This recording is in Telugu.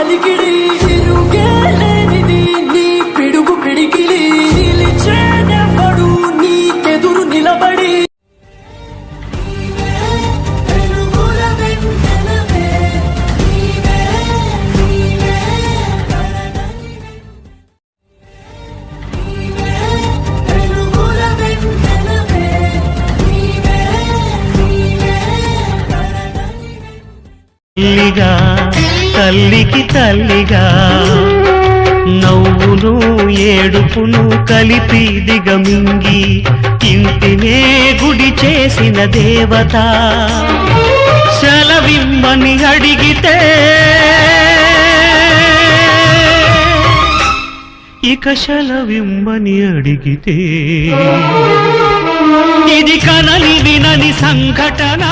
అలికిడి తిరుగేలేనిది నీ పిడుగు పిడికిలి నిలిచేనెవడు నీకెదురు నిలబడి తల్లిగా తల్లికి తల్లిగా నవ్వును ఏడుపును కలిపి దిగమింగి ఇంటినే గుడి చేసిన దేవత సెలవిమ్మని అడిగితే ఇక సెలవిమ్మని అడిగితే ఇది కనని వినని సంఘటన.